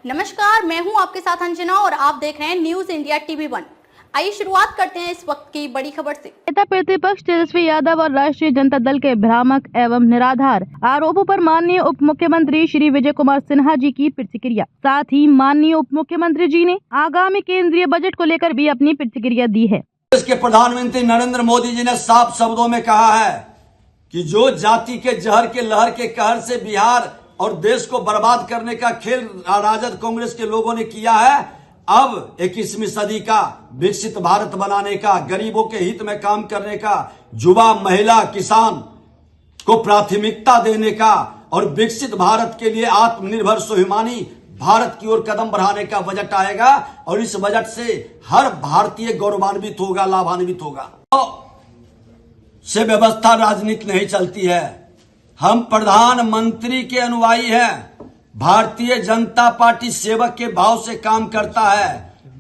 नमस्कार, मैं हूं आपके साथ अंजना और आप देख रहे हैं न्यूज इंडिया टीवी 1। आइए शुरुआत करते हैं इस वक्त की बड़ी खबर से। नेता प्रतिपक्ष तेजस्वी यादव और राष्ट्रीय जनता दल के भ्रामक एवं निराधार आरोपों पर माननीय उप मुख्यमंत्री श्री विजय कुमार सिन्हा जी की प्रतिक्रिया। साथ ही माननीय उप मुख्यमंत्री जी ने आगामी केंद्रीय बजट को लेकर भी अपनी प्रतिक्रिया दी है। देश के प्रधानमंत्री नरेंद्र मोदी जी ने साफ शब्दों में कहा है कि जो जाति के जहर के लहर के कहर से बिहार और देश को बर्बाद करने का खेल राजद कांग्रेस के लोगों ने किया है, अब 21वीं सदी का विकसित भारत बनाने का, गरीबों के हित में काम करने का, युवा महिला किसान को प्राथमिकता देने का और विकसित भारत के लिए आत्मनिर्भर स्वाभिमानी भारत की ओर कदम बढ़ाने का बजट आएगा और इस बजट से हर भारतीय गौरवान्वित होगा, लाभान्वित होगा। से व्यवस्था राजनीति नहीं चलती है। हम प्रधानमंत्री के अनुयायी हैं। भारतीय जनता पार्टी सेवक के भाव से काम करता है।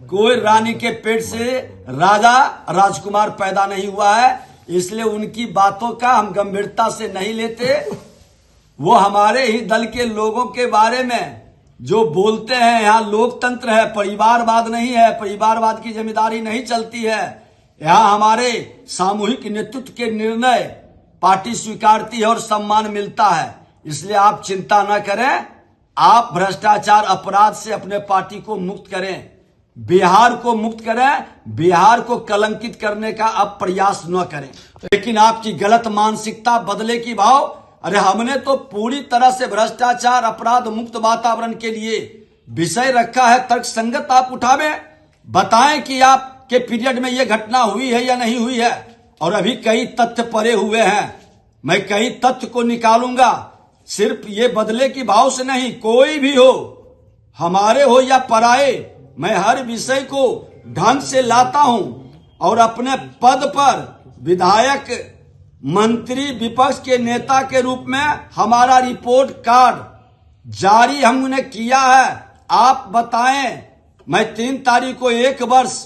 कोई रानी के पेट से राजा राजकुमार पैदा नहीं हुआ है, इसलिए उनकी बातों का हम गंभीरता से नहीं लेते। वो हमारे ही दल के लोगों के बारे में जो बोलते हैं, यहाँ लोकतंत्र है, परिवारवाद नहीं है, परिवारवाद की जिम्मेदारी नहीं चलती है। यहाँ हमारे सामूहिक नेतृत्व के निर्णय पार्टी स्वीकारती है और सम्मान मिलता है। इसलिए आप चिंता न करें, आप भ्रष्टाचार अपराध से अपने पार्टी को मुक्त करें, बिहार को मुक्त करें, बिहार को कलंकित करने का आप प्रयास न करें। लेकिन आपकी गलत मानसिकता बदले की भाव, अरे हमने तो पूरी तरह से भ्रष्टाचार अपराध मुक्त वातावरण के लिए विषय रखा है। तर्कसंगत आप उठावें, बताएं कि आपके पीरियड में यह घटना हुई है या नहीं हुई है। और अभी कई तथ्य पड़े हुए हैं, मैं कई तथ्य को निकालूंगा। सिर्फ ये बदले की भाव से नहीं, कोई भी हो, हमारे हो या पराए, मैं हर विषय को ढंग से लाता हूं और अपने पद पर विधायक, मंत्री, विपक्ष के नेता के रूप में हमारा रिपोर्ट कार्ड जारी हमने किया है। आप बताएं, मैं 3 तारीख को 1 वर्ष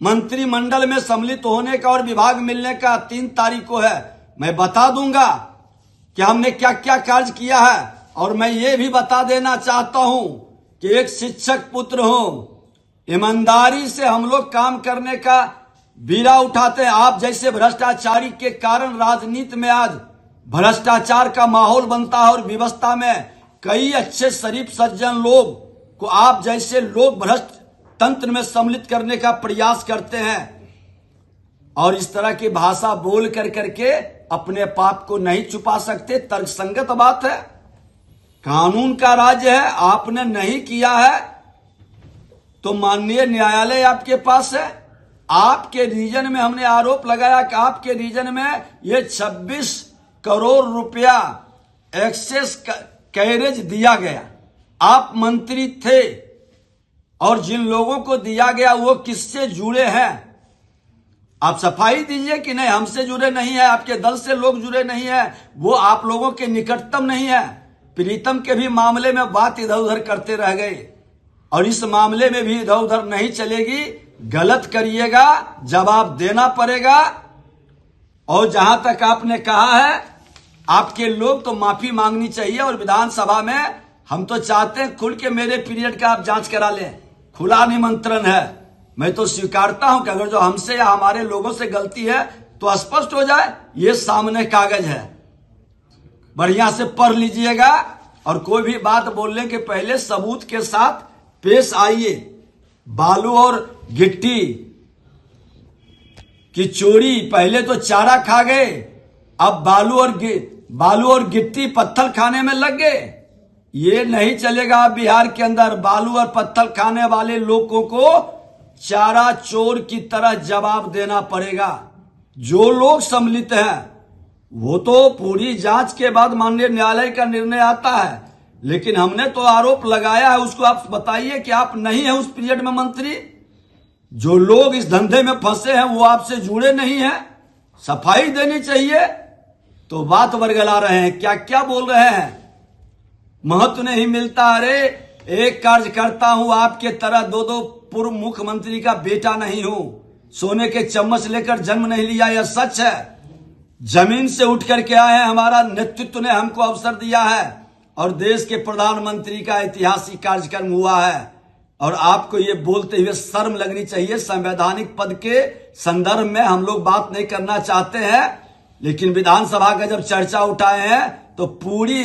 मंत्रिमंडल में सम्मिलित होने का और विभाग मिलने का 3 तारीख को है। मैं बता दूंगा कि हमने क्या क्या कार्य किया है। और मैं ये भी बता देना चाहता हूं कि एक शिक्षक पुत्र हूं, ईमानदारी से हम लोग काम करने का बीड़ा उठाते हैं। आप जैसे भ्रष्टाचारी के कारण राजनीति में आज भ्रष्टाचार का माहौल बनता है और व्यवस्था में कई अच्छे शरीफ सज्जन लोग को आप जैसे लोग भ्रष्ट तंत्र में सम्मिलित करने का प्रयास करते हैं और इस तरह की भाषा बोल कर करके अपने पाप को नहीं छुपा सकते। तर्कसंगत बात है, कानून का राज्य है, आपने नहीं किया है तो माननीय न्यायालय आपके पास है। आपके रीजन में हमने आरोप लगाया कि आपके रीजन में ये 26 करोड़ रुपया एक्सेस कैरेज दिया गया। आप मंत्री थे और जिन लोगों को दिया गया वो किससे जुड़े हैं, आप सफाई दीजिए कि नहीं हमसे जुड़े नहीं है, आपके दल से लोग जुड़े नहीं है, वो आप लोगों के निकटतम नहीं है। प्रीतम के भी मामले में बात इधर उधर करते रह गए और इस मामले में भी इधर उधर नहीं चलेगी। गलत करिएगा, जवाब देना पड़ेगा। और जहां तक आपने कहा है आपके लोग, तो माफी मांगनी चाहिए। और विधानसभा में हम तो चाहते हैं खुल के मेरे पीरियड का आप जांच करा लें, खुला निमंत्रण है। मैं तो स्वीकारता हूं कि अगर जो हमसे या हमारे लोगों से गलती है तो स्पष्ट हो जाए। ये सामने कागज है, बढ़िया से पढ़ लीजिएगा और कोई भी बात बोलने के पहले सबूत के साथ पेश आइए। बालू और गिट्टी की चोरी, पहले तो चारा खा गए, अब बालू और गिट्टी पत्थर खाने में लग गए। ये नहीं चलेगा। बिहार के अंदर बालू और पत्थर खाने वाले लोगों को चारा चोर की तरह जवाब देना पड़ेगा। जो लोग सम्मिलित हैं वो तो पूरी जांच के बाद माननीय न्यायालय का निर्णय आता है, लेकिन हमने तो आरोप लगाया है, उसको आप बताइए कि आप नहीं है उस पीरियड में मंत्री। जो लोग इस धंधे में फंसे हैं वो आपसे जुड़े नहीं हैं, सफाई देनी चाहिए। तो बात बरगला रहे हैं, क्या क्या बोल रहे हैं, महत्व नहीं मिलता। अरे एक कार्यकर्ता हूं, आपके तरह 2-2 पूर्व मुख्यमंत्री का बेटा नहीं हूं, सोने के चम्मच लेकर जन्म नहीं लिया, यह सच है। जमीन से उठ करके आए हैं, हमारा नेतृत्व ने हमको अवसर दिया है और देश के प्रधानमंत्री का ऐतिहासिक कार्यक्रम हुआ है। और आपको ये बोलते हुए शर्म लगनी चाहिए। संवैधानिक पद के संदर्भ में हम लोग बात नहीं करना चाहते हैं, लेकिन विधानसभा का जब चर्चा उठाए हैं तो पूरी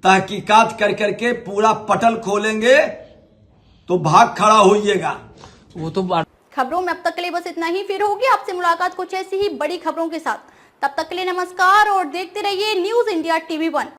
तहकीकात कर करके पूरा पटल खोलेंगे, तो भाग खड़ा होइएगा। वो तो खबरों में अब तक के लिए बस इतना ही। फिर होगी आपसे मुलाकात कुछ ऐसी ही बड़ी खबरों के साथ। तब तक के लिए नमस्कार और देखते रहिए न्यूज़ इंडिया TV1।